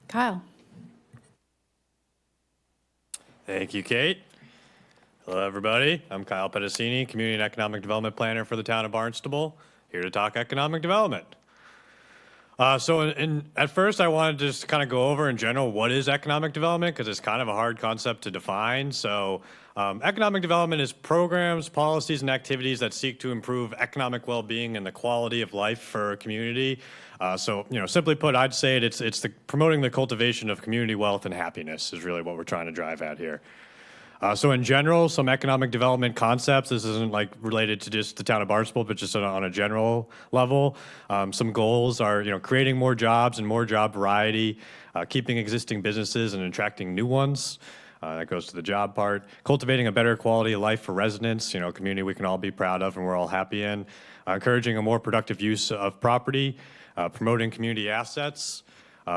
Kyle. Thank you, Kate. Hello, everybody. I'm Kyle Pedicini, Community and Economic Development Planner for the town of Barnstable, here to talk economic development. At first, I wanted to just kind of go over in general what is economic development, because it's kind of a hard concept to define. Economic development is programs, policies, and activities that seek to improve economic well-being and the quality of life for a community. Simply put, I'd say it's promoting the cultivation of community wealth and happiness is really what we're trying to drive at here. In general, some economic development concepts, this isn't like related to just the town of Barnstable, but just on a general level. Some goals are, creating more jobs and more job variety, keeping existing businesses and attracting new ones. That goes to the job part. Cultivating a better quality of life for residents, a community we can all be proud of and we're all happy in. Encouraging a more productive use of property, promoting community assets,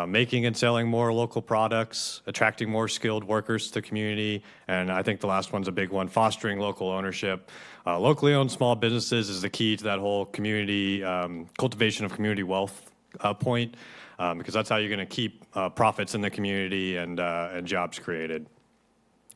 making and selling more local products, attracting more skilled workers to the community, and I think the last one's a big one, fostering local ownership. Locally owned small businesses is the key to that whole community, cultivation of community wealth point, because that's how you're going to keep profits in the community and jobs created.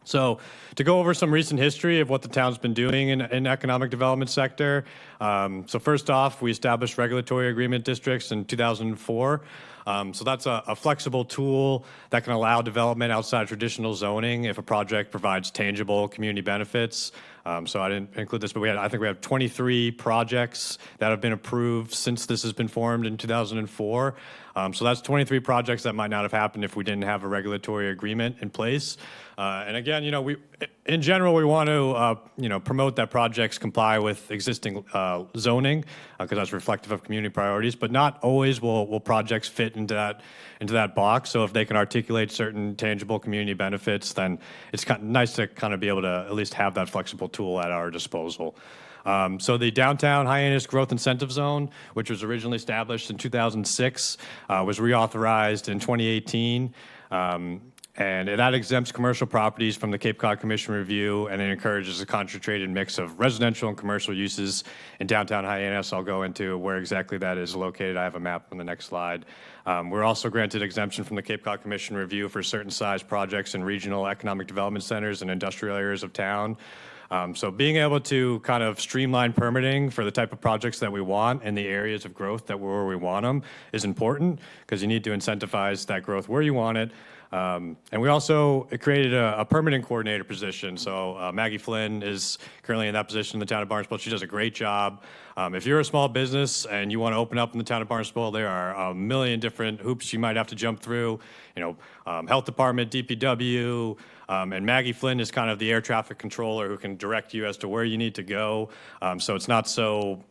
So to go over some recent history of what the town's been doing in economic development sector. So first off, we established regulatory agreement districts in 2004. So that's a flexible tool that can allow development outside traditional zoning if a project provides tangible community benefits. So I didn't include this, but I think we have 23 projects that have been approved since this has been formed in 2004. So that's 23 projects that might not have happened if we didn't have a regulatory agreement in place. And again, in general, we want to, promote that projects comply with existing zoning, because that's reflective of community priorities. But not always will projects fit into that box. So if they can articulate certain tangible community benefits, then it's nice to kind of be able to at least have that flexible tool at our disposal. So the Downtown Hyannis Growth Incentive Zone, which was originally established in 2006, was reauthorized in 2018. And that exempts commercial properties from the Cape Cod Commission review, and it encourages a concentrated mix of residential and commercial uses in downtown Hyannis. I'll go into where exactly that is located. I have a map on the next slide. We're also granted exemption from the Cape Cod Commission review for certain size projects in regional economic development centers and industrial areas of town. So being able to kind of streamline permitting for the type of projects that we want and the areas of growth where we want them is important, because you need to incentivize that growth where you want it. And we also created a permitting coordinator position. So Maggie Flynn is currently in that position in the town of Barnstable. She does a great job. If you're a small business and you want to open up in the town of Barnstable, there are a million different hoops you might have to jump through. Health department, DPW, and Maggie Flynn is kind of the air traffic controller who can direct you as to where you need to go. So it's not so,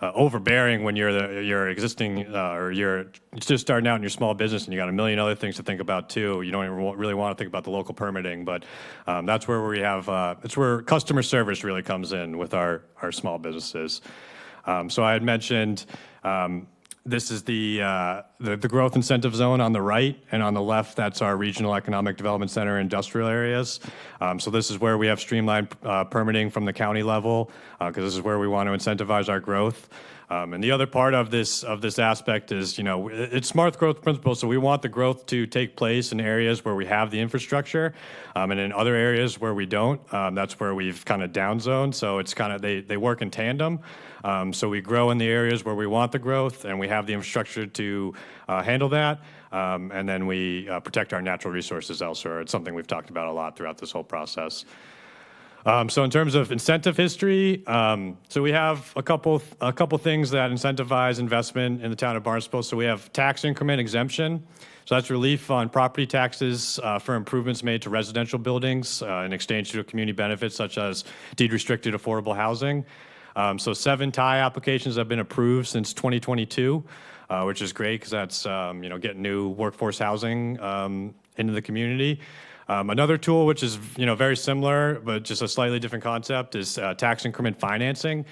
overbearing when you're existing or you're just starting out in your small business and you got a million other things to think about too. You don't even really want to think about the local permitting, but that's where we have, it's where customer service really comes in with our small businesses. So I had mentioned this is the growth incentive zone on the right, and on the left, that's our regional economic development center industrial areas. So this is where we have streamlined permitting from the county level, because this is where we want to incentivize our growth. And the other part of this aspect is, it's smart growth principles. So we want the growth to take place in areas where we have the infrastructure, and in other areas where we don't. That's where we've kind of downzoned. So it's kind of they work in tandem. So we grow in the areas where we want the growth, and we have the infrastructure to handle that. And then we protect our natural resources elsewhere. It's something we've talked about a lot throughout this whole process. So in terms of incentive history, so we have a couple things that incentivize investment in the town of Barnstable. So we have tax increment exemption. So that's relief on property taxes for improvements made to residential buildings in exchange to community benefits such as deed-restricted affordable housing. So 7 TIE applications have been approved since 2022, which is great because that's getting new workforce housing into the community. Another tool, which is very similar but just a slightly different concept, is tax increment financing.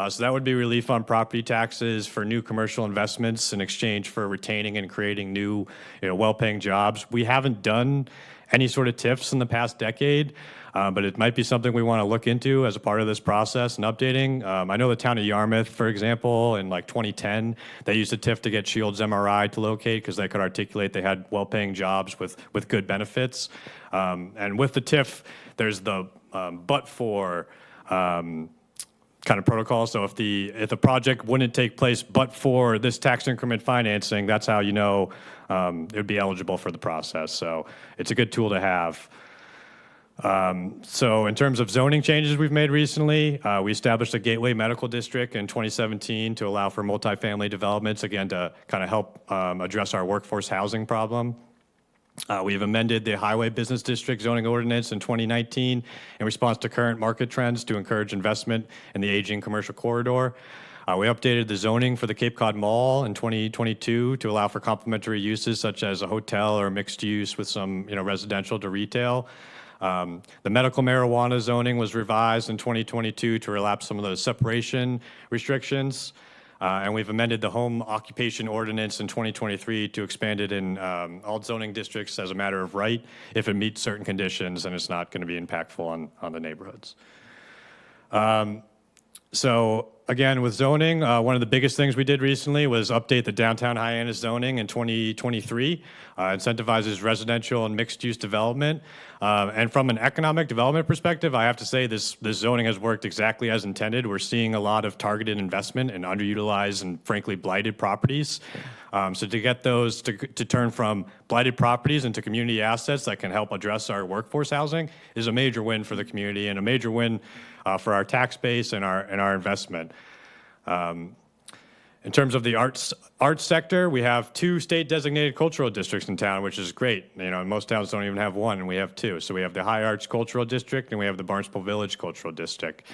So that would be relief on property taxes for new commercial investments in exchange for retaining and creating new, well-paying jobs. We haven't done any sort of TIFs in the past decade, but it might be something we want to look into as a part of this process and updating. I know the town of Yarmouth, for example, in like 2010, they used a TIF to get Shields MRI to locate because they could articulate they had well-paying jobs with good benefits. And with the TIF, there's the but for kind of protocol. So if the project wouldn't take place but for this tax increment financing, that's how you know it would be eligible for the process. So it's a good tool to have. So in terms of zoning changes we've made recently, we established a gateway medical district in 2017 to allow for multifamily developments, again, to kind of help address our workforce housing problem. We've amended the highway business district zoning ordinance in 2019 in response to current market trends to encourage investment in the aging commercial corridor. We updated the zoning for the Cape Cod Mall in 2022 to allow for complementary uses such as a hotel or mixed use with some residential to retail. The medical marijuana zoning was revised in 2022 to relapse some of those separation restrictions. And we've amended the home occupation ordinance in 2023 to expand it in all zoning districts as a matter of right if it meets certain conditions and it's not going to be impactful on the neighborhoods. So again, with zoning, one of the biggest things we did recently was update the downtown Hyannis zoning in 2023. Incentivizes residential and mixed-use development. And from an economic development perspective, I have to say this zoning has worked exactly as intended. We're seeing a lot of targeted investment in underutilized and frankly blighted properties. So to get those to turn from blighted properties into community assets that can help address our workforce housing is a major win for the community and a major win for our tax base and our investment. In terms of the arts sector, we have 2 state-designated cultural districts in town, which is great. Most towns don't even have one, and we have 2. So we have the High Arts Cultural District, and we have the Barnstable Village Cultural District.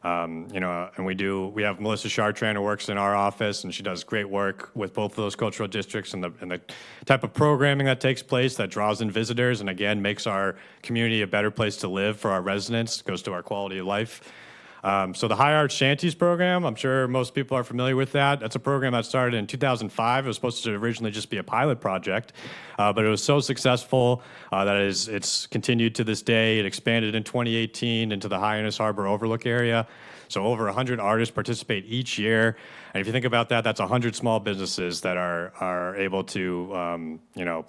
And we have Melissa Chartrand who works in our office, and she does great work with both of those cultural districts and the type of programming that takes place that draws in visitors and again makes our community a better place to live for our residents, goes to our quality of life. So the High Arts Shanties program, I'm sure most people are familiar with that. That's a program that started in 2005. It was supposed to originally just be a pilot project, but it was so successful that it's continued to this day. It expanded in 2018 into the Hyannis Harbor Overlook area. So over 100 artists participate each year. And if you think about that, that's 100 small businesses that are able to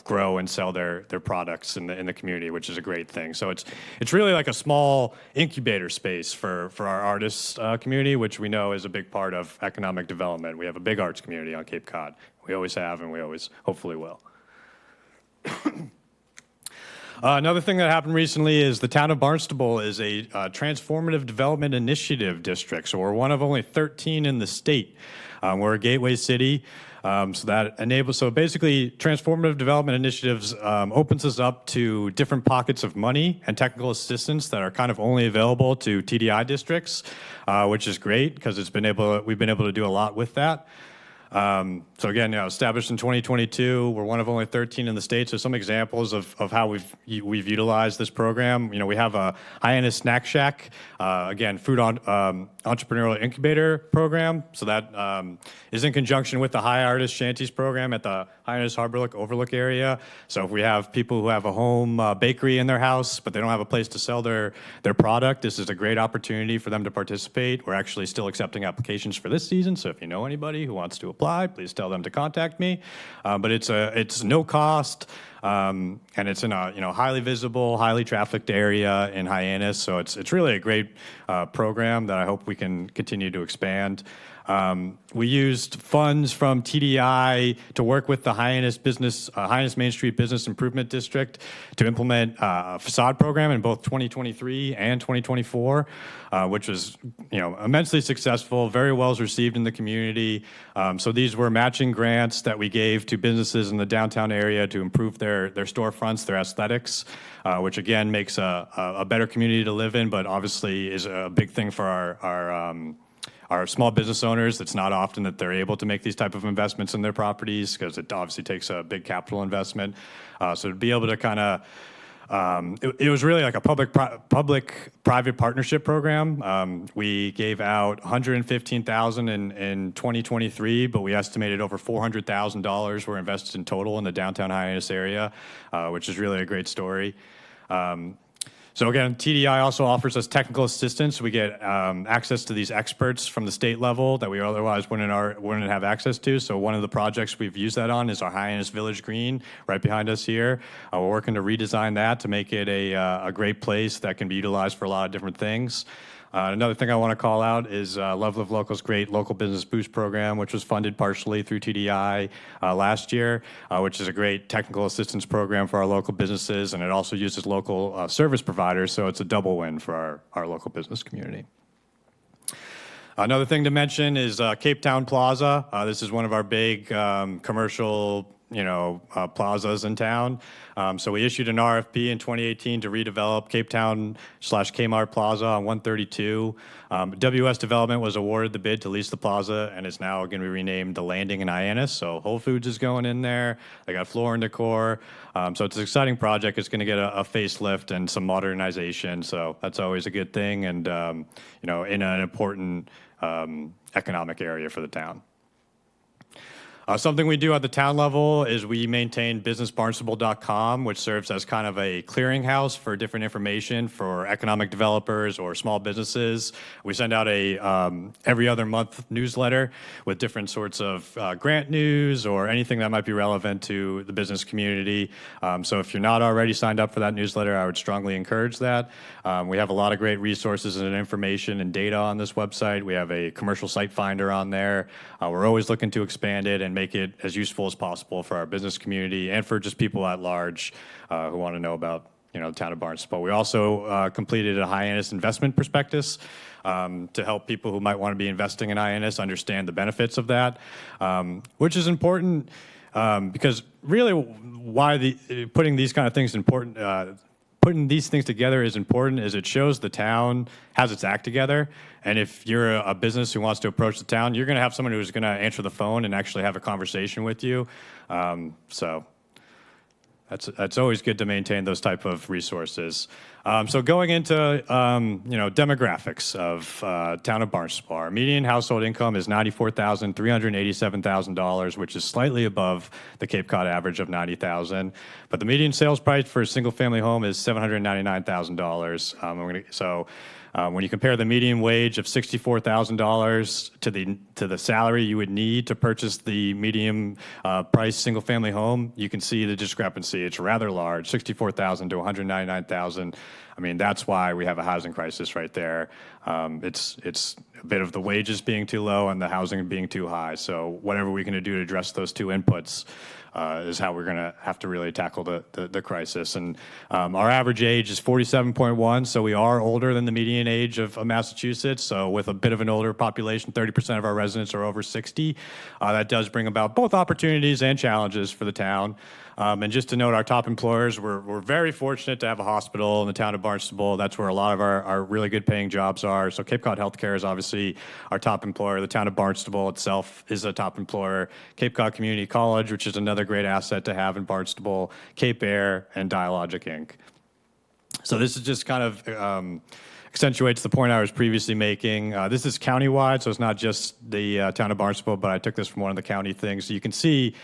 grow and sell their products in the community, which is a great thing. So it's really like a small incubator space for our artists community, which we know is a big part of economic development. We have a big arts community on Cape Cod. We always have, and we always hopefully will. Another thing that happened recently is the town of Barnstable is a transformative development initiative district. So we're one of only 13 in the state. We're a gateway city. So basically transformative development initiatives opens us up to different pockets of money and technical assistance that are kind of only available to TDI districts, which is great because we've been able to do a lot with that. So again, established in 2022, we're one of only 13 in the state. So some examples of how we've utilized this program. We have a Hyannis Snack Shack, again, food entrepreneurial incubator program. So that is in conjunction with the High Artist Shanties program at the Hyannis Harbor Overlook area. So if we have people who have a home bakery in their house, but they don't have a place to sell their product, this is a great opportunity for them to participate. We're actually still accepting applications for this season. So if you know anybody who wants to apply, please tell them to contact me. But it's no cost, and it's in a highly visible, highly trafficked area in Hyannis. So it's really a great program that I hope we can continue to expand. We used funds from TDI to work with the Hyannis Main Street Business Improvement District to implement a facade program in both 2023 and 2024, which was immensely successful, very well received in the community. So these were matching grants that we gave to businesses in the downtown area to improve their storefronts, their aesthetics, which again makes a better community to live in, but obviously is a big thing for our small business owners. It's not often that they're able to make these type of investments in their properties because it obviously takes a big capital investment. So to be able to kind of It was really like a public-private partnership program. We gave out $115,000 in 2023, but we estimated over $400,000 were invested in total in the downtown Hyannis area, which is really a great story. So again, TDI also offers us technical assistance. We get access to these experts from the state level that we otherwise wouldn't have access to. So one of the projects we've used that on is our Hyannis Village Green right behind us here. We're working to redesign that to make it a great place that can be utilized for a lot of different things. Another thing I want to call out is Love Live Local's great local business boost program, which was funded partially through TDI last year, which is a great technical assistance program for our local businesses, and it also uses local service providers, so it's a double win for our local business community. Another thing to mention is Cape Town Plaza. This is one of our big commercial plazas in town. So we issued an RFP in 2018 to redevelop Cape Town/Kmart Plaza on 132. WS Development was awarded the bid to lease the plaza, and it's now going to be renamed The Landing in Hyannis. So Whole Foods is going in there. They got floor and decor. So it's an exciting project. It's going to get a facelift and some modernization. So that's always a good thing, and in an important economic area for the town. Something we do at the town level is we maintain businessbarnstable.com, which serves as kind of a clearinghouse for different information for economic developers or small businesses. We send out a every other month newsletter with different sorts of grant news or anything that might be relevant to the business community. So if you're not already signed up for that newsletter, I would strongly encourage that. We have a lot of great resources and information and data on this website. We have a commercial site finder on there. We're always looking to expand it and make it as useful as possible for our business community and for just people at large who want to know about the town of Barnstable. We also completed a Hyannis investment prospectus to help people who might want to be investing in Hyannis understand the benefits of that, which is important because really why putting these kind of things important. Putting these things together is important as it shows the town has its act together. And if you're a business who wants to approach the town, you're going to have someone who's going to answer the phone and actually have a conversation with you. So that's always good to maintain those type of resources. So going into demographics of town of Barnstable, our median household income is $94,387,000, which is slightly above the Cape Cod average of $90,000. But the median sales price for a single-family home is $799,000. When you compare the median wage of $64,000 to the salary you would need to purchase the medium price single-family home, you can see the discrepancy. It's rather large, $64,000 to $199,000. I mean, that's why we have a housing crisis right there. It's a bit of the wages being too low and the housing being too high. So whatever we can do to address those two inputs is how we're going to have to really tackle the crisis. And our average age is 47.1, so we are older than the median age of Massachusetts. So with a bit of an older population, 30% of our residents are over 60. That does bring about both opportunities and challenges for the town. And just to note, our top employers, we're very fortunate to have a hospital in the town of Barnstable. That's where a lot of our really good paying jobs are. So Cape Cod Healthcare is obviously our top employer. The town of Barnstable itself is a top employer. Cape Cod Community College, which is another great asset to have in Barnstable, Cape Air, and Dialogic Inc. So this is just kind of accentuates the point I was previously making. This is countywide, so it's not just the town of Barnstable, but I took this from one of the county things. So you can see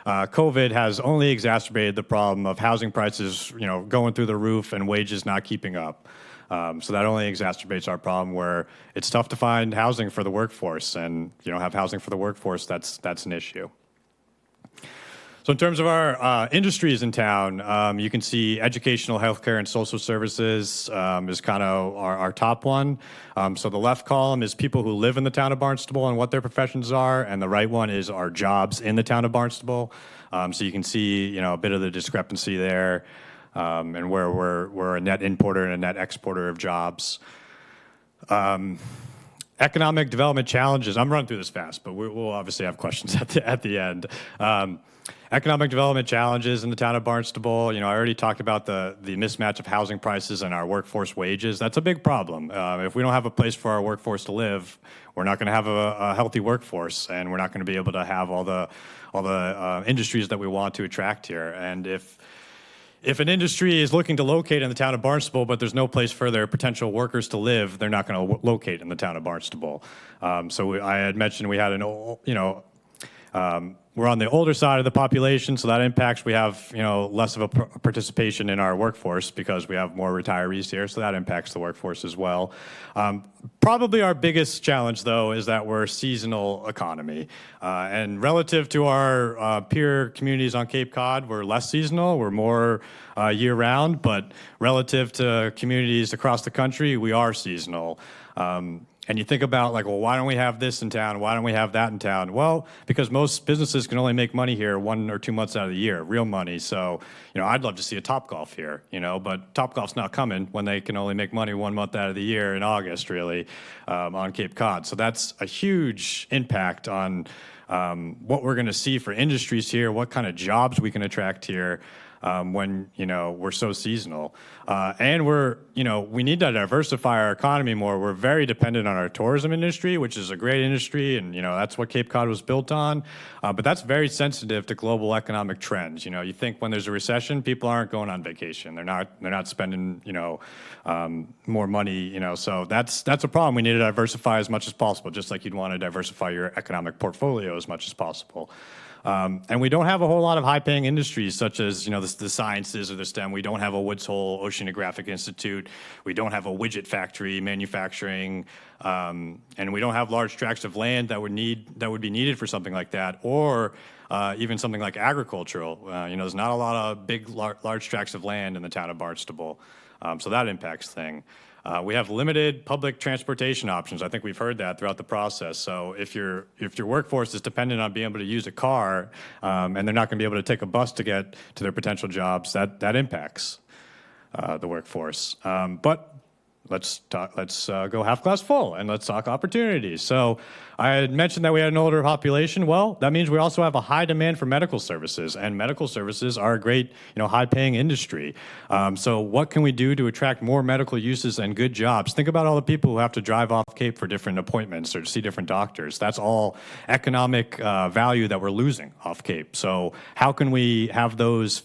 COVID has only exacerbated the problem of housing prices, going through the roof and wages not keeping up. So that only exacerbates our problem where it's tough to find housing for the workforce, and if you don't have housing for the workforce, that's an issue. So in terms of our industries in town, you can see educational, healthcare, and social services is kind of our top one. So the left column is people who live in the town of Barnstable and what their professions are, and the right one is our jobs in the town of Barnstable. So you can see, a bit of the discrepancy there, and where we're a net importer and a net exporter of jobs. Economic development challenges. I'm running through this fast, but we'll obviously have questions at the end. Economic development challenges in the town of Barnstable. I already talked about the mismatch of housing prices and our workforce wages. That's a big problem. If we don't have a place for our workforce to live, we're not going to have a healthy workforce, and we're not going to be able to have all the industries that we want to attract here. And if if an industry is looking to locate in the town of Barnstable, but there's no place for their potential workers to live, they're not going to locate in the town of Barnstable. I had mentioned we had we're on the older side of the population, so that impacts. We have less of a participation in our workforce because we have more retirees here, so that impacts the workforce as well. Probably our biggest challenge, though, is that we're a seasonal economy, and relative to our peer communities on Cape Cod, we're less seasonal. We're more year-round, but relative to communities across the country, we are seasonal. And you think about well, why don't we have this in town? Why don't we have that in town? Well, because most businesses can only make money here 1 or 2 months out of the year, real money. So, I'd love to see a Topgolf here, but Topgolf's not coming when they can only make money 1 month out of the year in August, really, on Cape Cod. So that's a huge impact on what we're going to see for industries here, what kind of jobs we can attract here. When we're so seasonal, and we need to diversify our economy more. We're very dependent on our tourism industry, which is a great industry, and that's what Cape Cod was built on. But that's very sensitive to global economic trends. You think when there's a recession, people aren't going on vacation. They're not spending more money. So that's a problem. We need to diversify as much as possible, just like you'd want to diversify your economic portfolio as much as possible. And we don't have a whole lot of high-paying industries such as the sciences or the STEM. We don't have a Woods Hole Oceanographic Institute. We don't have a widget factory manufacturing, and we don't have large tracts of land that would be needed for something like that, or even something like agricultural. There's not a lot of big, large tracts of land in the town of Barnstable, so that impacts things. We have limited public transportation options. I think we've heard that throughout the process. So if your workforce is dependent on being able to use a car, and they're not going to be able to take a bus to get to their potential jobs, that impacts the workforce. But let's go half glass full and let's talk opportunities. So I had mentioned that we had an older population. Well, that means we also have a high demand for medical services, and medical services are a great, high-paying industry. So what can we do to attract more medical uses and good jobs? Think about all the people who have to drive off Cape for different appointments or to see different doctors. That's all economic value that we're losing off Cape. So how can we have those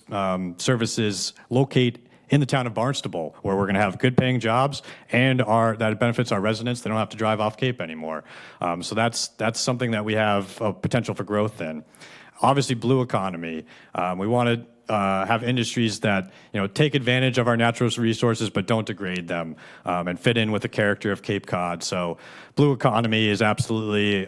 services locate in the town of Barnstable, where we're going to have good-paying jobs and that benefits our residents? They don't have to drive off Cape anymore. So that's something that we have potential for growth in. Obviously, blue economy. We want to have industries that take advantage of our natural resources but don't degrade them, and fit in with the character of Cape Cod. So blue economy is absolutely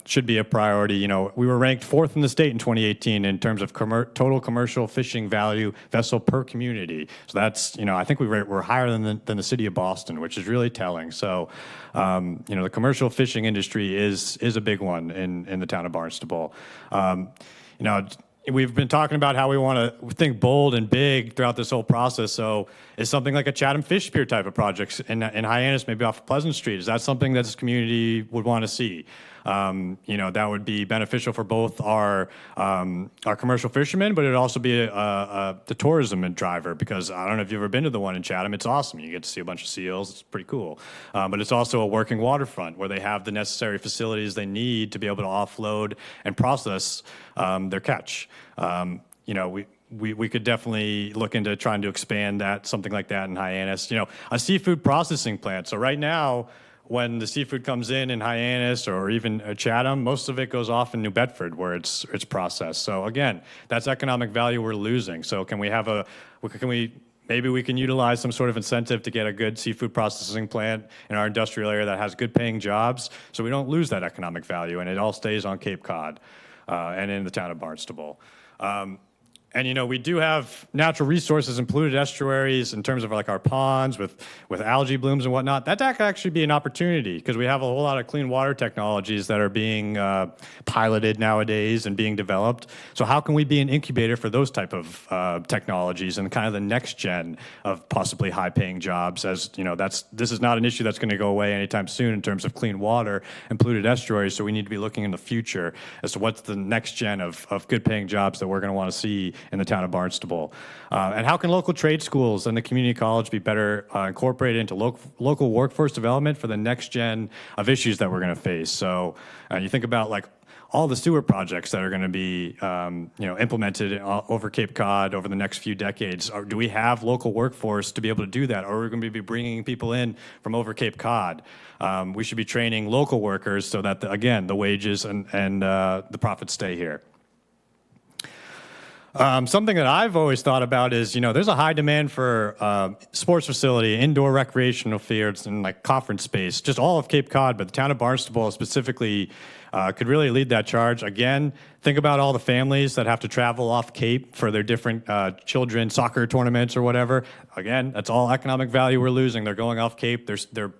should be a priority. We were ranked 4th in the state in 2018 in terms of total commercial fishing value vessel per community. So that's I think we're higher than the city of Boston, which is really telling. So the commercial fishing industry is a big one in the town of Barnstable. We've been talking about how we want to think bold and big throughout this whole process. So is something like a Chatham Fish Pier type of project in Hyannis, maybe off of Pleasant Street, is that something that this community would want to see? That would be beneficial for both our commercial fishermen, but it'd also be the tourism driver, because I don't know if you've ever been to the one in Chatham. It's awesome. You get to see a bunch of seals. It's pretty cool. But it's also a working waterfront where they have the necessary facilities they need to be able to offload and process their catch. We could definitely look into trying to expand something like that in Hyannis. A seafood processing plant. So right now, when the seafood comes in Hyannis or even Chatham, most of it goes off in New Bedford where it's processed. So again, that's economic value we're losing. So maybe we can utilize some sort of incentive to get a good seafood processing plant in our industrial area that has good paying jobs, so we don't lose that economic value and it all stays on Cape Cod and in the town of Barnstable. And we do have natural resources and polluted estuaries in terms of our ponds with algae blooms and whatnot. That could actually be an opportunity, because we have a whole lot of clean water technologies that are being piloted nowadays and being developed. So how can we be an incubator for those type of technologies and kind of the next gen of possibly high-paying jobs? As this is not an issue that's going to go away anytime soon in terms of clean water and polluted estuaries. So we need to be looking in the future as to what's the next gen of good-paying jobs that we're going to want to see in the town of Barnstable. And how can local trade schools and the community college be better incorporated into local workforce development for the next gen of issues that we're going to face? So you think about all the sewer projects that are going to be implemented over Cape Cod over the next few decades. Do we have local workforce to be able to do that, or are we going to be bringing people in from over Cape Cod? We should be training local workers so that, again, the wages and the profits stay here. Something that I've always thought about is, there's a high demand for sports facility, indoor recreational fields, and like conference space, just all of Cape Cod, but the town of Barnstable specifically could really lead that charge. Again, think about all the families that have to travel off Cape for their different children's soccer tournaments or whatever. Again, that's all economic value we're losing. They're going off Cape. They're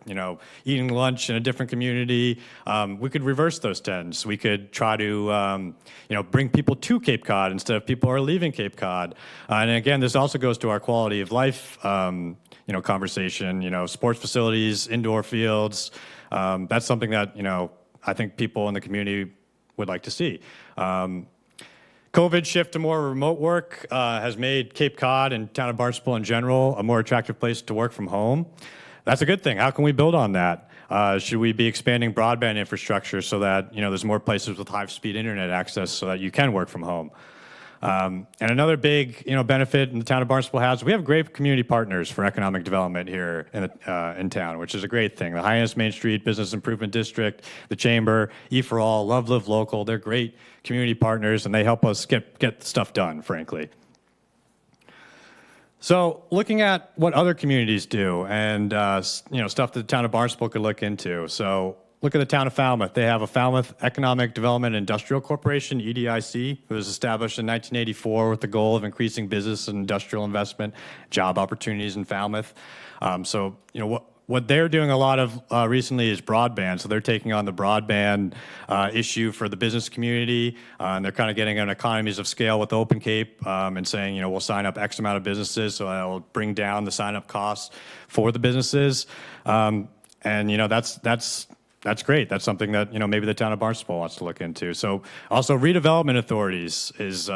eating lunch in a different community. We could reverse those trends. We could try to bring people to Cape Cod instead of people who are leaving Cape Cod. And again, this also goes to our quality of life conversation. Sports facilities, indoor fields. That's something that I think people in the community would like to see. COVID shift to more remote work has made Cape Cod and town of Barnstable in general a more attractive place to work from home. That's a good thing. How can we build on that? Should we be expanding broadband infrastructure so that there's more places with high-speed internet access so that you can work from home? And another big benefit in the town of Barnstable we have great community partners for economic development here in town, which is a great thing. The Hyannis Main Street Business Improvement District, the Chamber, E4All, Love Live Local, they're great community partners, and they help us get stuff done, frankly. So looking at what other communities do and stuff that the town of Barnstable could look into. So look at the town of Falmouth. They have a Falmouth Economic Development Industrial Corporation, EDIC. It was established in 1984 with the goal of increasing business and industrial investment, job opportunities in Falmouth. What they're doing a lot of recently is broadband. So they're taking on the broadband issue for the business community, and they're kind of getting an economies of scale with Open Cape and saying, we'll sign up X amount of businesses, so that'll bring down the sign-up costs for the businesses. That's great. That's something that maybe the town of Barnstable wants to look into. So also redevelopment authorities is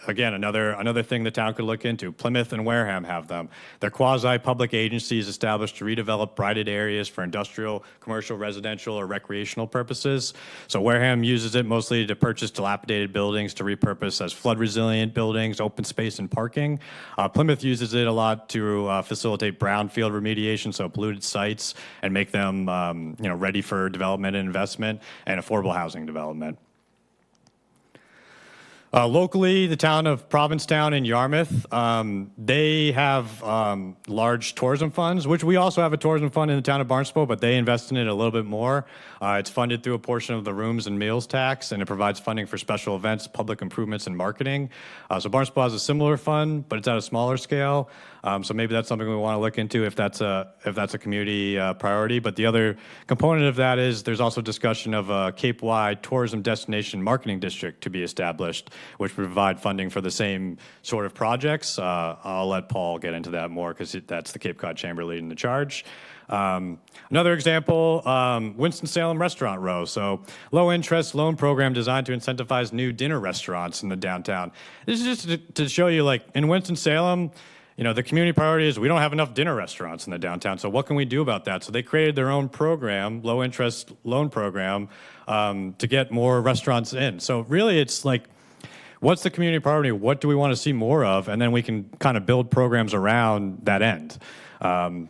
again another thing the town could look into. Plymouth and Wareham have them. They're quasi-public agencies established to redevelop blighted areas for industrial, commercial, residential, or recreational purposes. So Wareham uses it mostly to purchase dilapidated buildings to repurpose as flood-resilient buildings, open space, and parking. Plymouth uses it a lot to facilitate brownfield remediation, so polluted sites, and make them ready for development and investment and affordable housing development. Locally, the town of Provincetown in Yarmouth, they have large tourism funds, which we also have a tourism fund in the town of Barnstable, but they invest in it a little bit more. It's funded through a portion of the rooms and meals tax, and it provides funding for special events, public improvements, and marketing. So Barnstable has a similar fund, but it's at a smaller scale. So maybe that's something we want to look into if that's a community priority. But the other component of that is there's also discussion of a Cape-wide tourism destination marketing district to be established, which would provide funding for the same sort of projects. I'll let Paul get into that more because that's the Cape Cod Chamber leading the charge. Another example, Winston-Salem Restaurant Row. So low-interest loan program designed to incentivize new dinner restaurants in the downtown. This is just to show you, like, in Winston-Salem, the community priority is we don't have enough dinner restaurants in the downtown, so what can we do about that? So they created their own program, low-interest loan program, to get more restaurants in. So really it's like, what's the community priority? What do we want to see more of? And then we can kind of build programs around that end.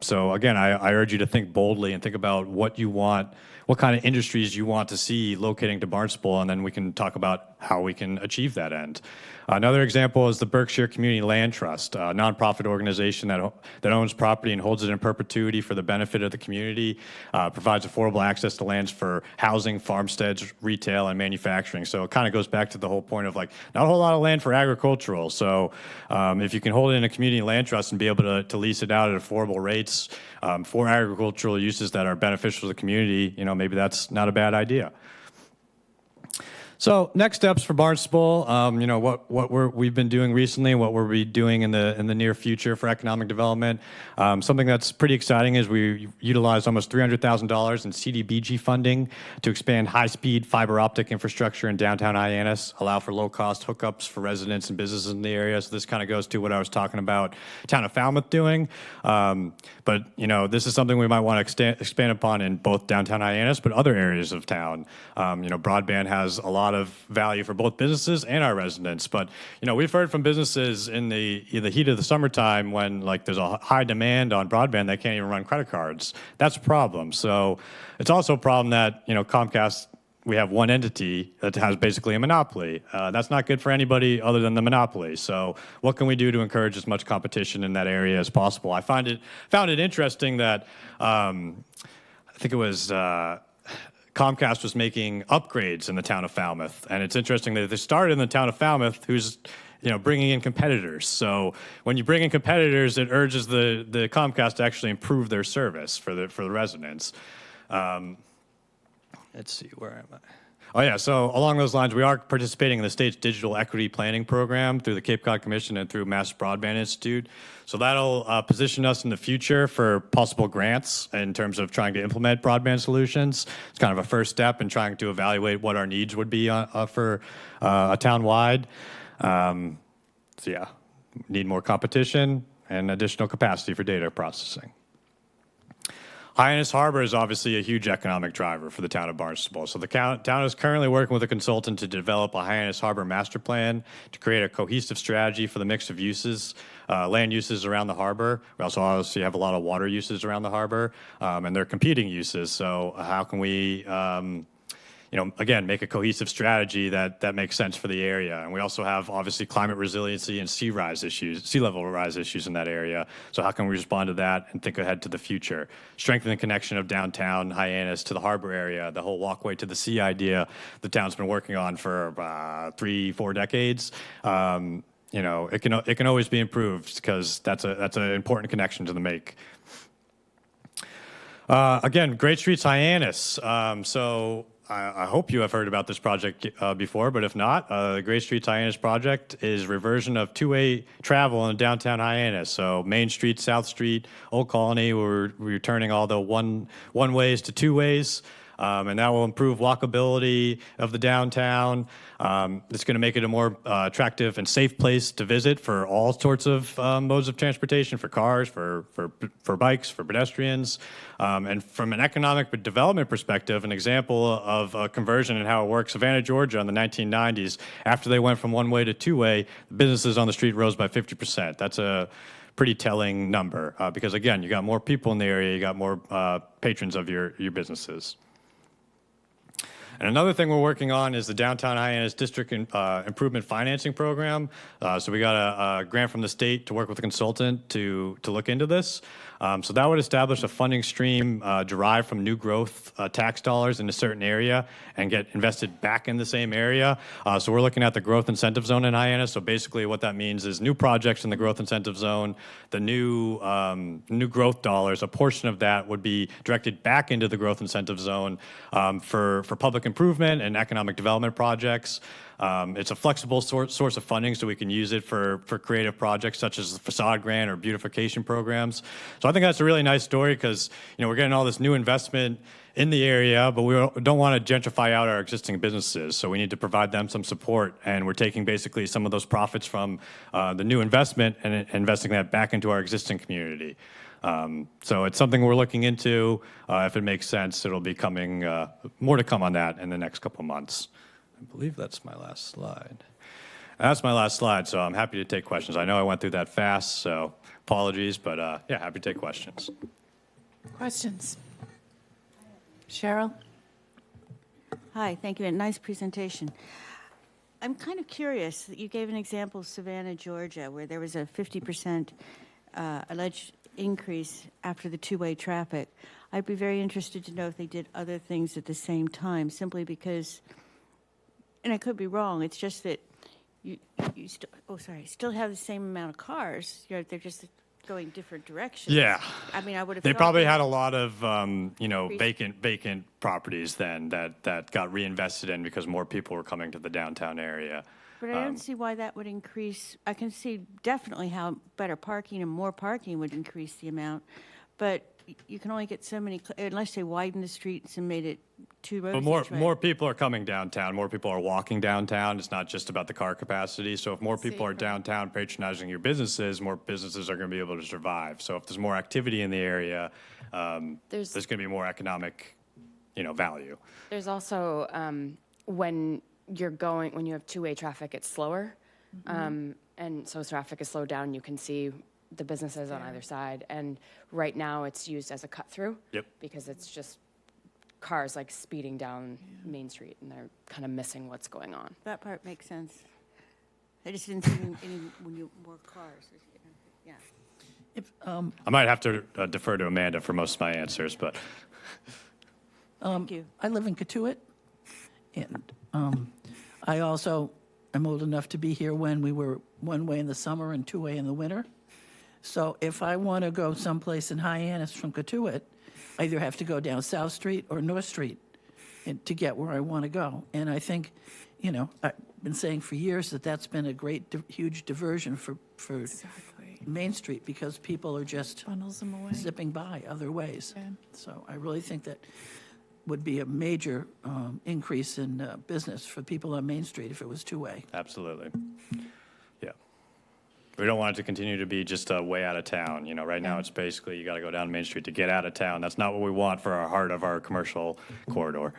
So again, I urge you to think boldly and think about what you want, what kind of industries you want to see locating to Barnstable, and then we can talk about how we can achieve that end. Another example is the Berkshire Community Land Trust, a nonprofit organization that owns property and holds it in perpetuity for the benefit of the community, provides affordable access to lands for housing, farmsteads, retail, and manufacturing. So it kind of goes back to the whole point of, like, not a whole lot of land for agricultural. So if you can hold it in a community land trust and be able to lease it out at affordable rates for agricultural uses that are beneficial to the community, maybe that's not a bad idea. So next steps for Barnstable, we've been doing recently, what we'll be doing in the near future for economic development. Something that's pretty exciting is we utilized almost $300,000 in CDBG funding to expand high-speed fiber optic infrastructure in downtown Hyannis, allow for low-cost hookups for residents and businesses in the area. So this kind of goes to what I was talking about town of Falmouth doing. But this is something we might want to expand upon in both downtown Hyannis, but other areas of town. Broadband has a lot of value for both businesses and our residents. But we've heard from businesses in the heat of the summertime when there's a high demand on broadband, they can't even run credit cards. That's a problem. So it's also a problem that Comcast, we have one entity that has basically a monopoly. That's not good for anybody other than the monopoly. So what can we do to encourage as much competition in that area as possible? I found it interesting that I think it was Comcast was making upgrades in the town of Falmouth, and it's interesting that they started in the town of Falmouth, who's bringing in competitors. So when you bring in competitors, it urges the Comcast to actually improve their service for the residents. Let's see, where am I? Oh yeah, so along those lines, we are participating in the state's digital equity planning program through the Cape Cod Commission and through Mass Broadband Institute. So that'll position us in the future for possible grants in terms of trying to implement broadband solutions. It's kind of a first step in trying to evaluate what our needs would be for a town-wide. So yeah, need more competition and additional capacity for data processing. Hyannis Harbor is obviously a huge economic driver for the town of Barnstable. So the town is currently working with a consultant to develop a Hyannis Harbor master plan to create a cohesive strategy for the mix of uses, land uses around the harbor. We also obviously have a lot of water uses around the harbor, and they're competing uses. So how can we again, make a cohesive strategy that makes sense for the area. And we also have obviously climate resiliency and sea level rise issues in that area. So how can we respond to that and think ahead to the future? Strengthen the connection of downtown Hyannis to the harbor area, the whole walkway to the sea idea the town's been working on for 3-4 decades. It can always be improved because that's an important connection to make. Again, Great Streets Hyannis. I hope you have heard about this project before, but if not, the Great Streets Hyannis project is reversion of two-way travel in downtown Hyannis. So Main Street, South Street, Old Colony, we're returning all the one-ways to two-ways. And that will improve walkability of the downtown. It's going to make it a more attractive and safe place to visit for all sorts of modes of transportation, for cars, for bikes, for pedestrians. And from an economic development perspective, an example of a conversion and how it works, Savannah, Georgia in the 1990s, after they went from one-way to two-way, businesses on the street rose by 50%. That's a pretty telling number because, again, you got more people in the area, you got more patrons of your businesses. And another thing we're working on is the Downtown Hyannis District Improvement Financing Program. So we got a grant from the state to work with a consultant to look into this. So that would establish a funding stream derived from new growth tax dollars in a certain area and get invested back in the same area. So we're looking at the growth incentive zone in Hyannis. So basically what that means is new projects in the growth incentive zone, the new growth dollars, a portion of that would be directed back into the growth incentive zone for public improvement and economic development projects. It's a flexible source of funding, so we can use it for creative projects such as the facade grant or beautification programs. So I think that's a really nice story because we're getting all this new investment in the area, but we don't want to gentrify out our existing businesses. So we need to provide them some support, and we're taking basically some of those profits from the new investment and investing that back into our existing community. So it's something we're looking into. If it makes sense, it'll be coming, more to come on that in the next couple of months. I believe that's my last slide. That's my last slide, so I'm happy to take questions. I know I went through that fast, so apologies, but yeah, happy to take questions. Questions? Cheryl? Hi, thank you, and nice presentation. I'm kind of curious, you gave an example of Savannah, Georgia, where there was a 50% alleged increase after the two-way traffic. I'd be very interested to know if they did other things at the same time, simply because, and I could be wrong, it's just that you still have the same amount of cars. They're just going different directions. Yeah. I mean, I would have. They thought probably that- had a lot of, Increase- vacant properties then that got reinvested in because more people were coming to the downtown area. But I don't see why that would increase. I can see definitely how better parking and more parking would increase the amount, but you can only get so many, unless they widen the streets and made it 2 roads But each way. more people are coming downtown. More people are walking downtown. It's not just about the car capacity. So if more people are Safer. downtown patronizing your businesses, more businesses are going to be able to survive. So if there's more activity in the area, there's going to be more economic, value. There's also, when you have two-way traffic, it's slower. And so as traffic is slowed down, you can see the businesses on either side. And right now, it's used as a cut-through. Yep. Because it's just cars like speeding down Main Street, and they're kind of missing what's going on. That part makes sense. I just didn't see any when you more cars. Yeah. If, I might have to defer to Amanda for most of my answers, but Thank you. I live in Katuitt, and I also am old enough to be here when we were one-way in the summer and two-way in the winter. So if I want to go someplace in Hyannis from Katuitt, I either have to go down South Street or North Street to get where I want to go. And I think, I've been saying for years that that's been a great, huge diversion for Exactly. Main Street because people are just Bundles them away. zipping by other ways. Yeah. So I really think that would be a major increase in business for people on Main Street if it was two-way. absolutely. Yeah. We don't want it to continue to be just a way out of town. Right now it's basically you got to go down Main Street to get out of town. That's not what we want for our heart of our commercial corridor.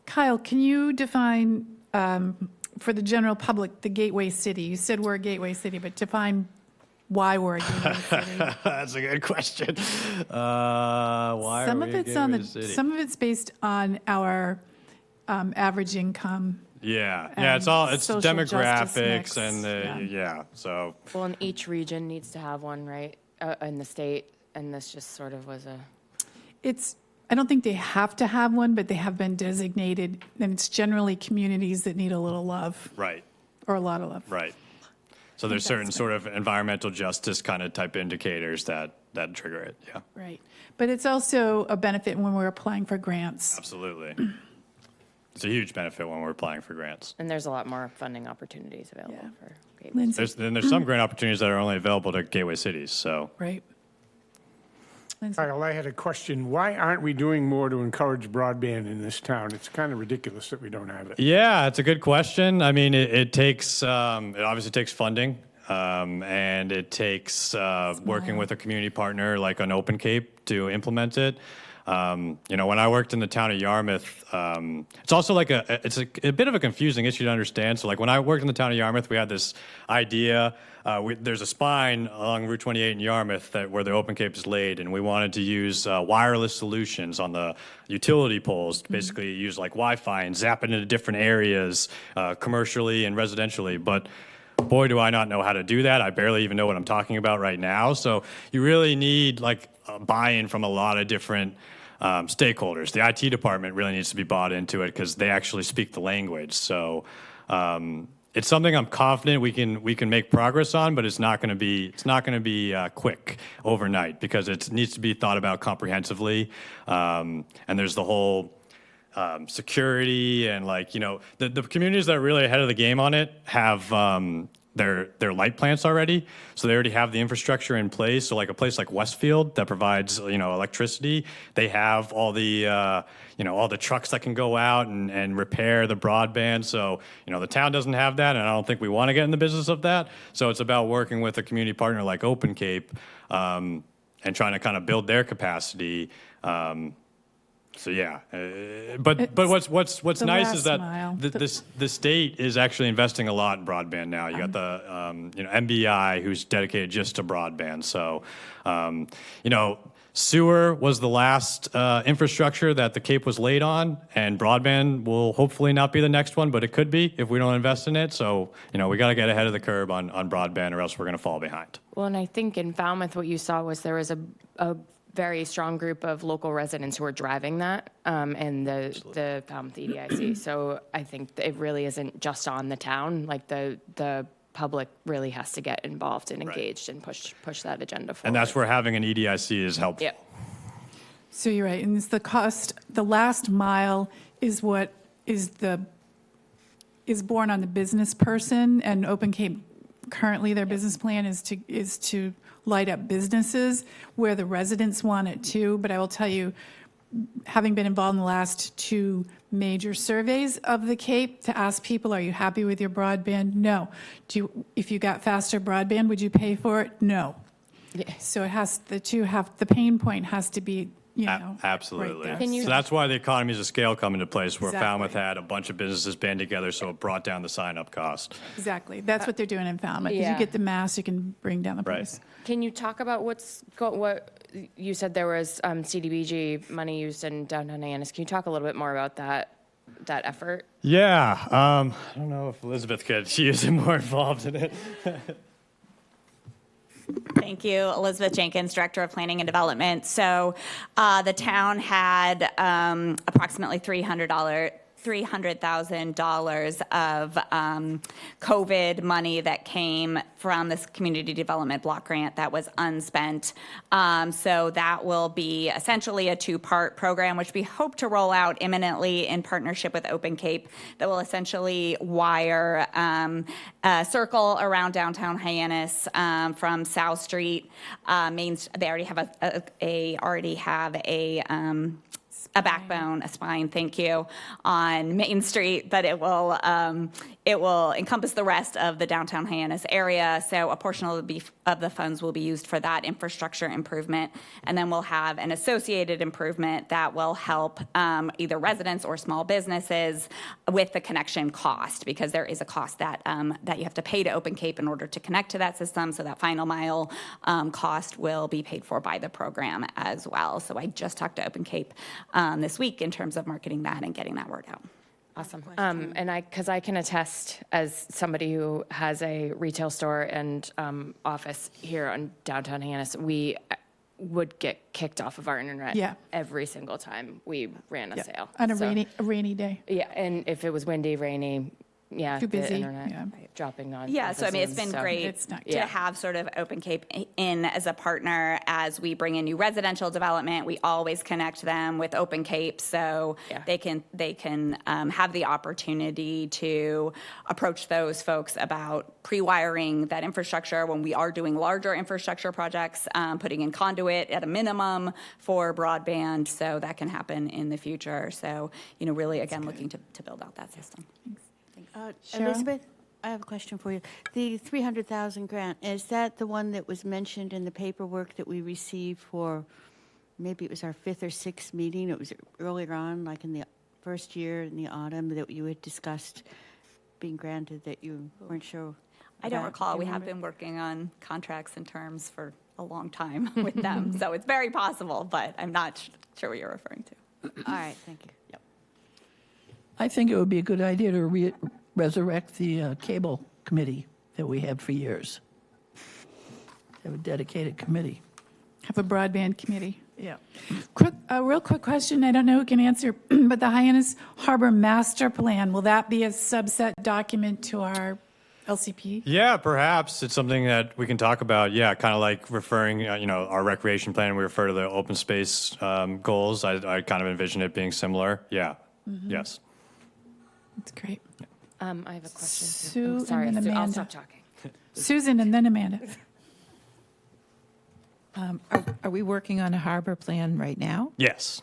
Kyle, can you define, for the general public, the gateway city? You said we're a gateway city, but define why we're a gateway city. That's a good question. Why Some are of we a it's on gateway the, city? some of it's based on our average income. Yeah, it's social justice demographics mix, and yeah. so Well, and each region needs to have one, right, in the state, and this just sort of was I don't think they have to have one, but they have been designated, and it's generally communities that need a little love right, or a lot of love. right. So there's that's certain fair. sort of environmental justice kind of type indicators that trigger it. Yeah, Right. But it's also a benefit when we're applying for grants. absolutely. It's a huge benefit when we're applying for grants. and there's a lot more funding opportunities available Yeah. for gateways. Lindsay, There's some grant opportunities that are only available to gateway cities. So right? Lindsay, Kyle, I had a question. Why aren't we doing more to encourage broadband in this town? It's kind of ridiculous that we don't have it. yeah, it's a good question. I mean, it takes it obviously takes funding. And it takes working with a community partner like an Open Cape to implement it. When I worked in the town of Yarmouth, it's also like it's a bit of a confusing issue to understand. So like when I worked in the town of Yarmouth, we had this idea. There's a spine along Route 28 in Yarmouth where the Open Cape is laid, and we wanted to use wireless solutions on the utility poles to basically use like Wi-Fi and zap it into different areas commercially and residentially. But boy, do I not know how to do that. I barely even know what I'm talking about right now. So you really need like a buy-in from a lot of different stakeholders. The IT department really needs to be bought into it because they actually speak the language. So it's something I'm confident we can make progress on, but it's not going to be quick overnight because it needs to be thought about comprehensively. And there's the whole security and the communities that are really ahead of the game on it have their light plants already, so they already have the infrastructure in place. So like a place like Westfield that provides electricity, they have all the all the trucks that can go out and repair the broadband. So the town doesn't have that, and I don't think we want to get in the business of that. So it's about working with a community partner like Open Cape and trying to kind of build their capacity. So yeah, but what's the nice last is that mile. the state is actually investing a lot in broadband now. You got the MBI who's dedicated just to broadband. So sewer was the last infrastructure that the Cape was laid on, and broadband will hopefully not be the next one, but it could be if we don't invest in it. So we got to get ahead of the curve on broadband, or else we're going to fall behind. Well, and I think in Falmouth, what you saw was there was a very strong group of local residents who are driving that, and the Falmouth EDIC. So I think it really isn't just on the town. Like the public really has to get involved and engaged and push that agenda forward. And that's where having an EDIC is helpful. Yep. So you're right, and it's the cost, the last mile is what is borne on the business person, and Open Cape, currently their business plan is to light up businesses where the residents want it too, but I will tell you, having been involved in the last 2 major surveys of the Cape to ask people, are you happy with your broadband? No. If you got faster broadband, would you pay for it? No. Yeah. So the pain point has to be, Absolutely. right there. So that's why the economies of scale come into place, where Exactly. Falmouth had a bunch of businesses band together, so it brought down the sign-up cost. Exactly. That's what they're doing in Falmouth. As you Yeah. get the mass, you can bring down the Right. price. Can you talk about what you said there was CDBG money used in downtown Hyannis? Can you talk a little bit more about that effort? Yeah, I don't know if Elizabeth could. She is more involved in it. Thank you, Elizabeth Jenkins, Director of Planning and Development. So the town had approximately $300,000 of COVID money that came from this community development block grant that was unspent. So that will be essentially a 2-part program, which we hope to roll out imminently in partnership with Open Cape, that will essentially wire a circle around downtown Hyannis from South Street. They already have a backbone, a spine, thank you, on Main Street, but it will encompass the rest of the downtown Hyannis area. So a portion of the funds will be used for that infrastructure improvement, and then we'll have an associated improvement that will help either residents or small businesses with the connection cost, because there is a cost that you have to pay to Open Cape in order to connect to that system. So that final mile cost will be paid for by the program as well. So I just talked to Open Cape this week in terms of marketing that and getting that word out. Awesome. Because I can attest, as somebody who has a retail store and office here on downtown Hyannis, we would get kicked off of our internet Yeah. every single time we ran a sale. On a So- rainy day. Yeah, and if it was windy, rainy, Too busy, the internet yeah. dropping on. Yeah, so I mean, it's been so- great It's not- to Yeah. have sort of Open Cape in as a partner as we bring in new residential development. We always connect them with Open Cape, so Yeah. they can have the opportunity to approach those folks about pre-wiring that infrastructure when we are doing larger infrastructure projects, putting in conduit at a minimum for broadband, so that can happen in the future. So, really, again, looking to build out that system. Cheryl? Elizabeth, I have a question for you. The 300,000 grant, is that the one that was mentioned in the paperwork that we received for, maybe it was our 5th or 6th meeting? It was earlier on, like in the first year in the autumn, that you had discussed being granted, that you weren't sure? I don't about. recall. Do We you have remember? been working on contracts and terms for a long time with them, so it's very possible, but I'm not sure what you're referring to. All right, thank you. Yep. I think it would be a good idea to resurrect the cable committee that we had for years. Have a dedicated committee. Have a broadband committee. Yeah. A real quick question, I don't know who can answer, but the Hyannis Harbor Master Plan, will that be a subset document to our LCP? Yeah, perhaps it's something that we can talk about. Yeah, kind of like referring, our recreation plan. We refer to the open space goals. I kind of envision it being similar. Yeah. Yes. That's great. I have a question. Sue too. and Sorry, then Sue, I'll Amanda. stop talking. Susan and then Amanda. Are we working on a harbor plan right now? Yes.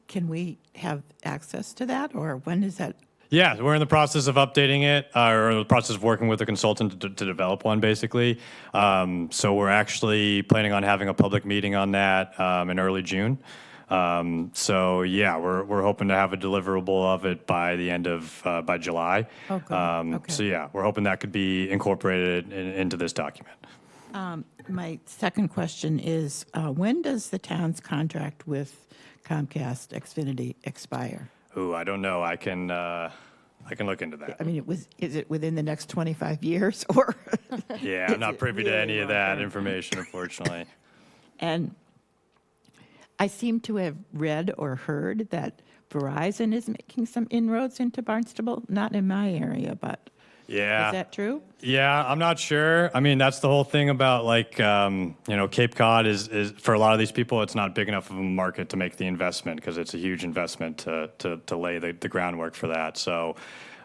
Can we have access to that, or when is that? Yeah, we're in the process of updating it, or in the process of working with a consultant to develop one, basically. So we're actually planning on having a public meeting on that in early June. So yeah, we're hoping to have a deliverable of it by the end of by July. Oh, good. Okay. So yeah, we're hoping that could be incorporated into this document. My second question is, when does the town's contract with Comcast Xfinity expire? Ooh, I don't know. I can look into that. I mean, is it within the next 25 years, or? Yeah, I'm not it privy to really any of that long-term? information, unfortunately. And I seem to have read or heard that Verizon is making some inroads into Barnstable, not in my area, but Yeah. Is that true? Yeah, I'm not sure. I mean, that's the whole thing about like, Cape Cod is for a lot of these people, it's not big enough of a market to make the investment because it's a huge investment to lay the groundwork for that. So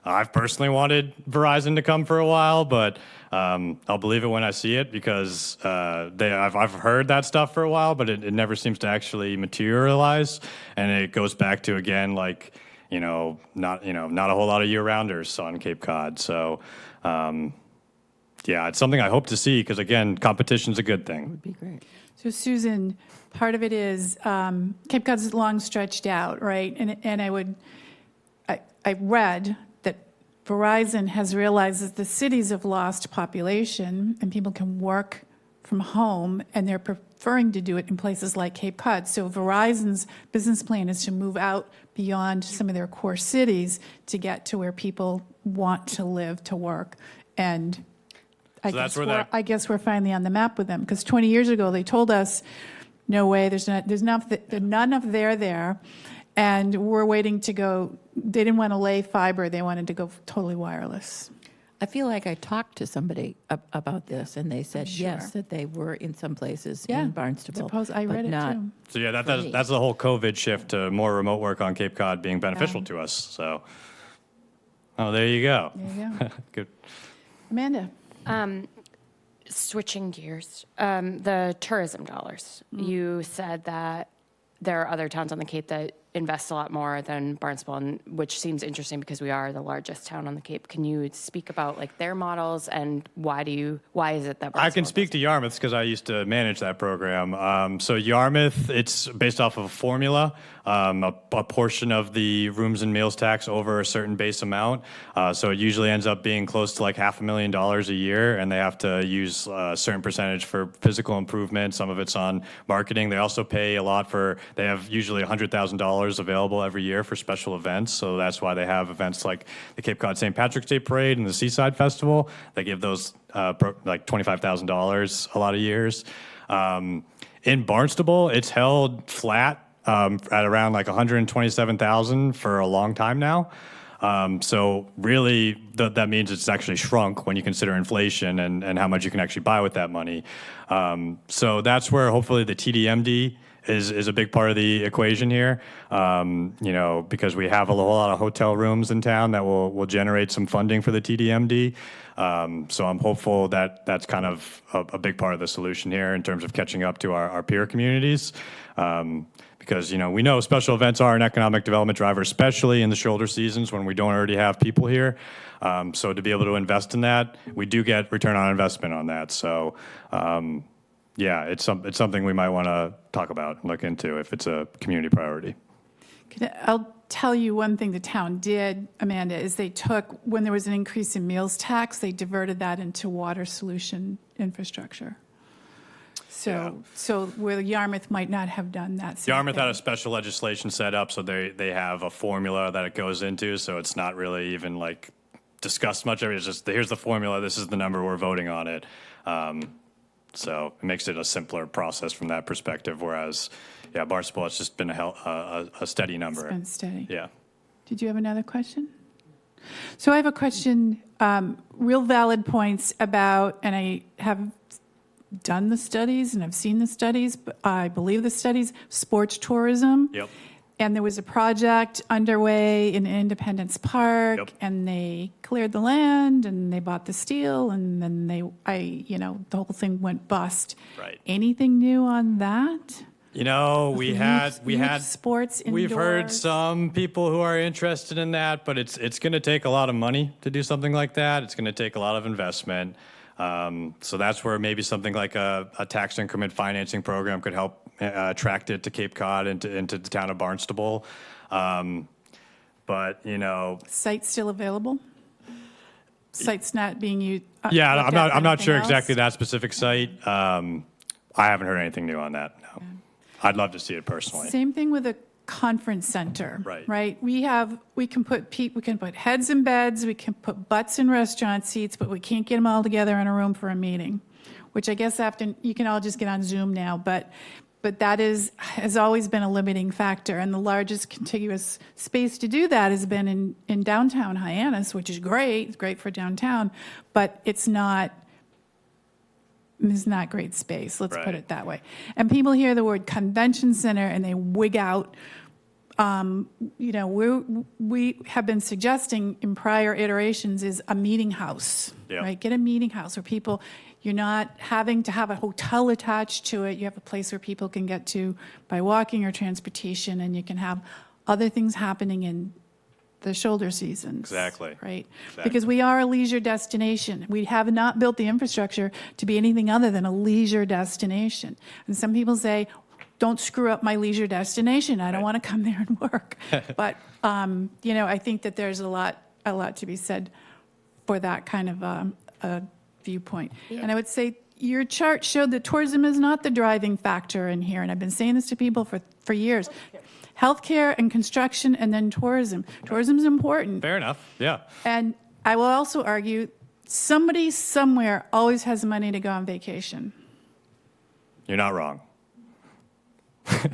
I've personally wanted Verizon to come for a while, but I'll believe it when I see it because I've heard that stuff for a while, but it never seems to actually materialize. And it goes back to, again, like, not a whole lot of year-rounders on Cape Cod. So, yeah, it's something I hope to see because, again, competition's a good thing. Would be great. So Susan, part of it is Cape Cod's long stretched out, right? And I read that Verizon has realized that the cities have lost population and people can work from home, and they're preferring to do it in places like Cape Cod. So Verizon's business plan is to move out beyond some of their core cities to get to where people want to live, to work. And I guess we're finally on the map with them, because 20 years ago, they told us, no way, there's not enough there. And we're waiting to go, they didn't want to lay fiber, they wanted to go totally wireless. I feel like I talked to somebody about this, and they said sure. yes, that they were in some places Yeah, in Barnstable. suppose I read but it not too. So yeah, for me. that's the whole COVID shift to more remote work on Cape Cod being beneficial to us. So, there you go. There you go. Good. Amanda? Switching gears, the tourism dollars. You said that there are other towns on the Cape that invest a lot more than Barnstable, which seems interesting because we are the largest town on the Cape. Can you speak about like their models and why is it that Barnstable I can speak to Yarmouth because I used to manage that program. So Yarmouth, it's based off of a formula, a portion of the rooms and meals tax over a certain base amount. So it usually ends up being close to like $500,000 a year, and they have to use a certain percentage for physical improvement. Some of it's on marketing. They also pay a lot they have usually $100,000 available every year for special events. So that's why they have events like the Cape Cod St. Patrick's Day Parade and the Seaside Festival. They give those like $25,000 a lot of years. In Barnstable, it's held flat at around like $127,000 for a long time now. So really, that means it's actually shrunk when you consider inflation and how much you can actually buy with that money. So that's where hopefully the TDMD is a big part of the equation here, because we have a whole lot of hotel rooms in town that will generate some funding for the TDMD. So I'm hopeful that that's kind of a big part of the solution here in terms of catching up to our peer communities. Because, we know special events are an economic development driver, especially in the shoulder seasons when we don't already have people here. So to be able to invest in that, we do get return on investment on that. So, yeah, it's something we might want to talk about and look into if it's a community priority. I'll tell you one thing the town did, Amanda, is they took, when there was an increase in meals tax, they diverted that into water solution infrastructure. So where Yarmouth might not have done that. same Yarmouth had thing. a special legislation set up, so they have a formula that it goes into, so it's not really even like discussed much of it. It's just, here's the formula, this is the number, we're voting on it. So it makes it a simpler process from that perspective, whereas, Barnstable, it's just been a steady number. It's been steady. Yeah. Did you have another question? So I have a question, real valid points about, and I have done the studies and I've seen the studies, but I believe the studies, sports tourism. Yep. And there was a project underway in Independence Park, Yep. and they cleared the land, and they bought the steel, and then the whole thing went bust. Right. Anything new on that? We had Youth sports indoors. we've heard some people who are interested in that, but it's going to take a lot of money to do something like that. It's going to take a lot of investment. So that's where maybe something like a tax increment financing program could help attract it to Cape Cod and into the town of Barnstable. But Site still available? Site's not being used? yeah, looked I'm at not for I'm not anything sure else? exactly that specific site. I haven't heard anything new on that. No. I'd love to see it personally. Same thing with a conference center. Right. Right? We can put heads in beds, we can put butts in restaurant seats, but we can't get them all together in a room for a meeting, which I guess after, you can all just get on Zoom now, but But that has always been a limiting factor, and the largest contiguous space to do that has been in downtown Hyannis, which is great. It's great for downtown, but it's not great space. Let's put Right. it that way. And people hear the word convention center and they wig out. We have been suggesting in prior iterations is a meeting house, Yeah. right? Get a meeting house where people. You're not having to have a hotel attached to it. You have a place where people can get to by walking or transportation, and you can have other things happening in the shoulder seasons. Exactly. Right? Exactly. Because we are a leisure destination. We have not built the infrastructure to be anything other than a leisure destination. And some people say, don't screw up my leisure destination. I don't want to come there and work. But, I think that there's a lot to be said for that kind of a viewpoint. And I would say your chart showed that tourism is not the driving factor in here. And I've been saying this to people for years. Healthcare and construction and then tourism. Tourism is important. Fair enough. Yeah. And I will also argue somebody somewhere always has money to go on vacation. You're not wrong.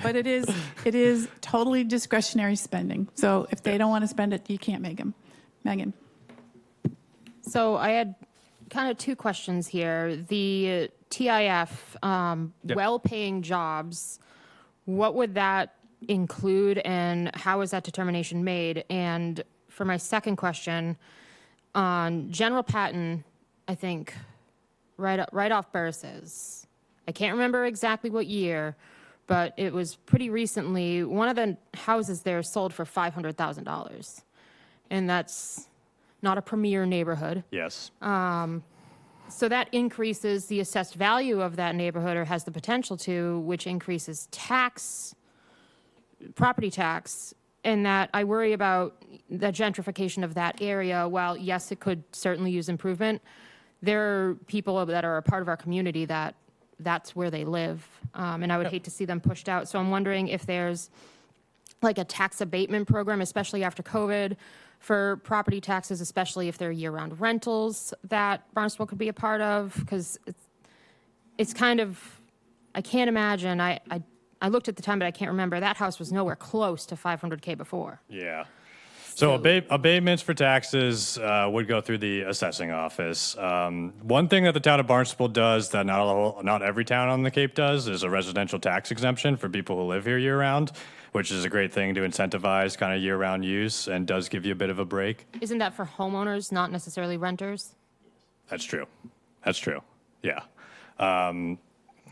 But it is totally discretionary spending. So if they don't want to spend it, you can't make them. Megan. So I had kind of two questions here. The TIF, well-paying jobs, what would that include and how is that determination made? And for my second question, on General Patton, I think, right off Burses, I can't remember exactly what year, but it was pretty recently, one of the houses there sold for $500,000. And that's not a premier neighborhood. Yes. So that increases the assessed value of that neighborhood, or has the potential to, which increases property tax, and that I worry about the gentrification of that area. While, yes, it could certainly use improvement, there are people that are a part of our community that's where they live, and I would hate to see them pushed out. So I'm wondering if there's like a tax abatement program, especially after COVID, for property taxes, especially if they're year-round rentals that Barnstable could be a part of, because it's kind of, I can't imagine, I looked at the time, but I can't remember, that house was nowhere close to $500K before. Yeah. So abatements for taxes would go through the assessing office. One thing that the town of Barnstable does that not every town on the Cape does is a residential tax exemption for people who live here year-round, which is a great thing to incentivize kind of year-round use and does give you a bit of a break. Isn't that for homeowners, not necessarily renters? That's true. Yeah.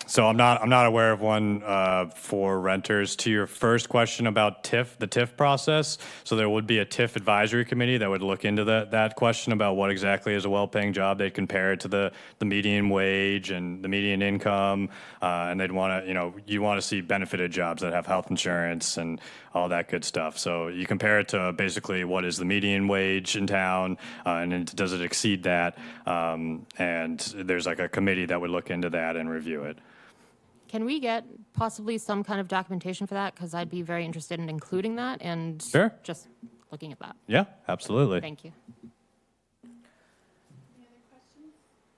So I'm not aware of one for renters. To your first question about the TIF process, so there would be a TIF advisory committee that would look into that question about what exactly is a well-paying job. They'd compare it to the median wage and the median income, and they'd want to, you want to see benefited jobs that have health insurance and all that good stuff. So you compare it to basically what is the median wage in town, and then does it exceed that? And there's like a committee that would look into that and review it. Can we get possibly some kind of documentation for that? Because I'd be very interested in including that and Sure. just looking at that. Yeah, absolutely. Thank you.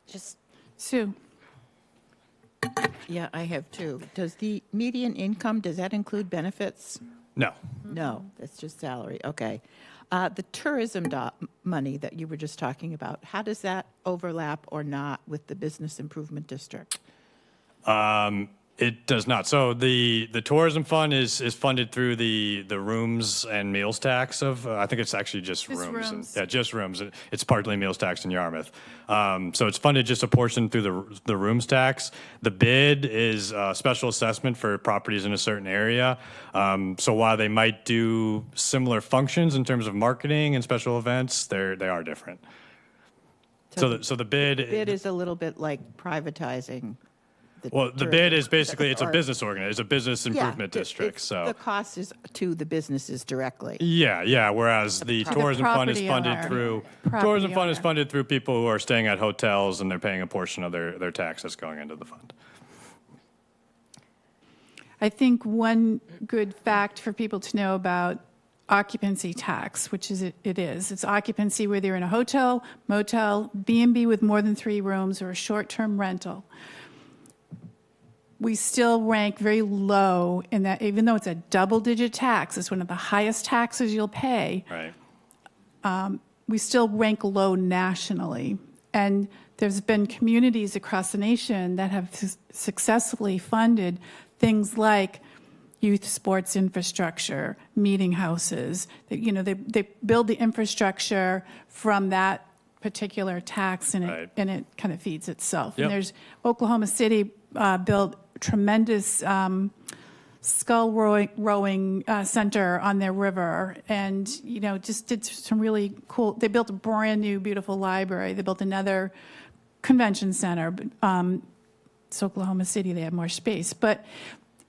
Just Sue. Yeah, I have two. Does the median income, does that include benefits? No. No, that's just salary, okay. The tourism money that you were just talking about, how does that overlap or not with the business improvement district? It does not. So the tourism fund is funded through the rooms and meals tax of I think it's actually just rooms. rooms. Yeah, just rooms. It's partly meals tax in Yarmouth. So it's funded just a portion through the rooms tax. The bid is a special assessment for properties in a certain area. So while they might do similar functions in terms of marketing and special events, they are different. So the bid Bid is a little bit like privatizing. the bid is basically it's a or- business it's a business improvement Yeah, district. it's- So the cost is to the businesses directly. yeah. Whereas the tourism fund is property funded owner. through Property tourism fund is owner. funded through people who are staying at hotels and they're paying a portion of their taxes going into the fund. I think one good fact for people to know about occupancy tax, which is it is. It's occupancy whether you're in a hotel, motel, B&B with more than 3 rooms, or a short-term rental. we still rank very low in that, even though it's a double-digit tax, it's one of the highest taxes you'll pay, Right. we still rank low nationally. And there's been communities across the nation that have successfully funded things like youth sports infrastructure, meeting houses. They build the infrastructure from that particular tax, and Right. it kind of feeds itself. Yep. And there's Oklahoma City built tremendous scull rowing center on their river, and just did some really cool. They built a brand new, beautiful library. They built another convention center. It's Oklahoma City; they have more space, but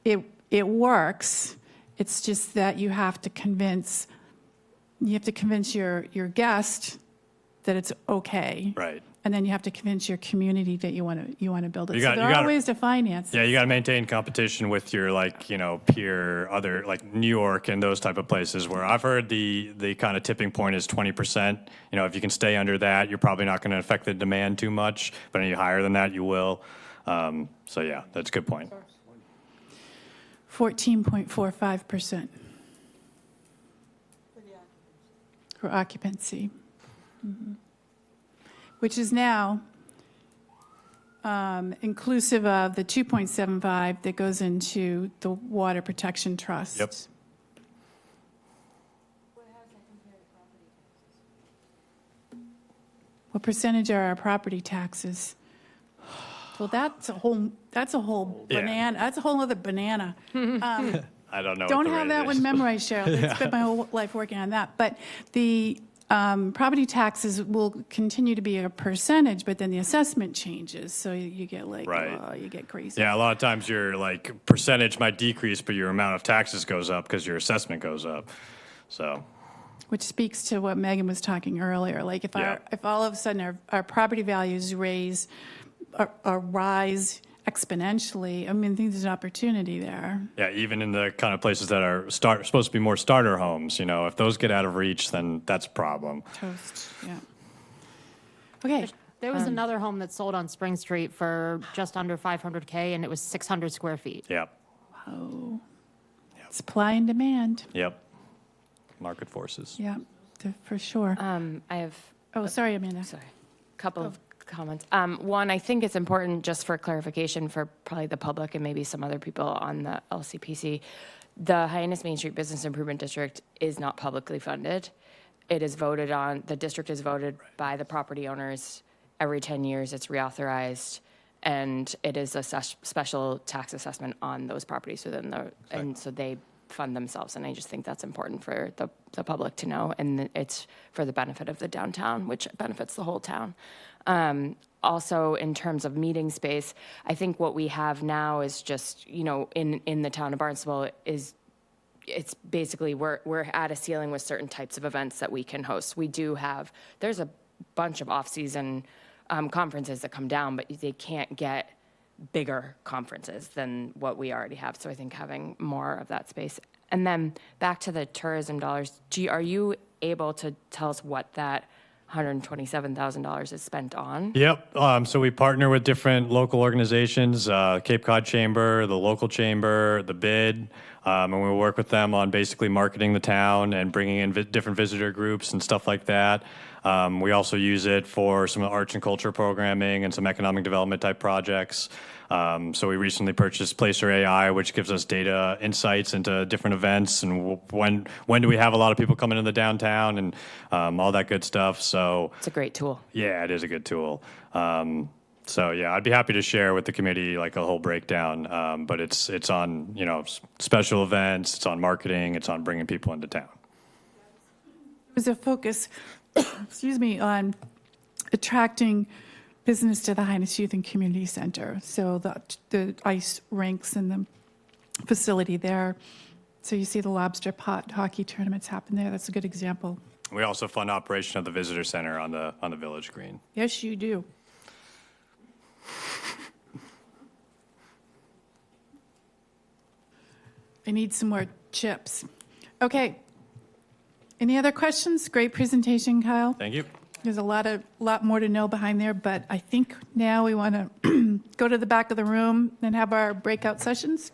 it works. It's just that you have to convince your guest that it's okay. Right. And then you have to convince your community that you want to build it. You So got- there you are gotta- ways to finance. Yeah, you got to maintain competition with your peer other like New York and those type of places where I've heard the kind of tipping point is 20%. If you can stay under that, you're probably not going to affect the demand too much. But any higher than that, you will. So yeah, that's a good point. 14.45% for occupancy. Mhm. Which is now inclusive of the 2.75 that goes into the Water Protection Trust. Yep. What percentage are our property taxes? Well, that's a whole Yeah. banana. That's a whole other banana. I don't know. Don't what the have rate that is. one memorized, Cheryl. I spent my whole life working on that. But the property taxes will continue to be a percentage, but then the assessment changes. So you get Right. you get crazy. Yeah, a lot of times your percentage might decrease, but your amount of taxes goes up because your assessment goes up. So Which speaks to what Megan was talking earlier. Like if Yeah. if all of a sudden our property values rise exponentially, I mean, I think there's an opportunity there. yeah, even in the kind of places that are supposed to be more starter homes, if those get out of reach, then that's a problem. Toast, yeah. Okay. There was another home that sold on Spring Street for just under 500K, and it was 600 square feet. Yep. Oh, supply and demand. Yep. Market forces. Yeah, for sure. I have Oh, sorry, Amanda. Sorry, couple of comments. One, I think it's important, just for clarification for probably the public and maybe some other people on the LCPC, the Hyannis Main Street Business Improvement District is not publicly funded. It is voted on, the district is voted by the property owners. Every 10 years, it's reauthorized, and it is a special tax assessment on those properties within and so they fund themselves, and I just think that's important for the public to know, and it's for the benefit of the downtown, which benefits the whole town. Also, in terms of meeting space, I think what we have now is just, in the town of Barnstable it's basically we're at a ceiling with certain types of events that we can host. There's a bunch of off-season conferences that come down, but they can't get bigger conferences than what we already have. So I think having more of that space. And then back to the tourism dollars, are you able to tell us what that $127,000 is spent on? Yep. So we partner with different local organizations, Cape Cod Chamber, the local chamber, the BID, and we work with them on basically marketing the town and bringing in different visitor groups and stuff like that. We also use it for some arts and culture programming and some economic development type projects. So we recently purchased Placer AI, which gives us data insights into different events and when do we have a lot of people coming into the downtown and all that good stuff. So It's a great tool. yeah, it is a good tool. So yeah, I'd be happy to share with the committee a whole breakdown. But it's on special events, it's on marketing, it's on bringing people into town. There's a focus, excuse me, on attracting business to the Hyannis Youth and Community Center. So the ice rinks and the facility there. So you see the lobster pot hockey tournaments happen there. That's a good example. We also fund operation of the visitor center on the village green. Yes, you do. I need some more chips. Okay. Any other questions? Great presentation, Kyle. Thank you. There's a lot more to know behind there, but I think now we want to go to the back of the room and have our breakout sessions.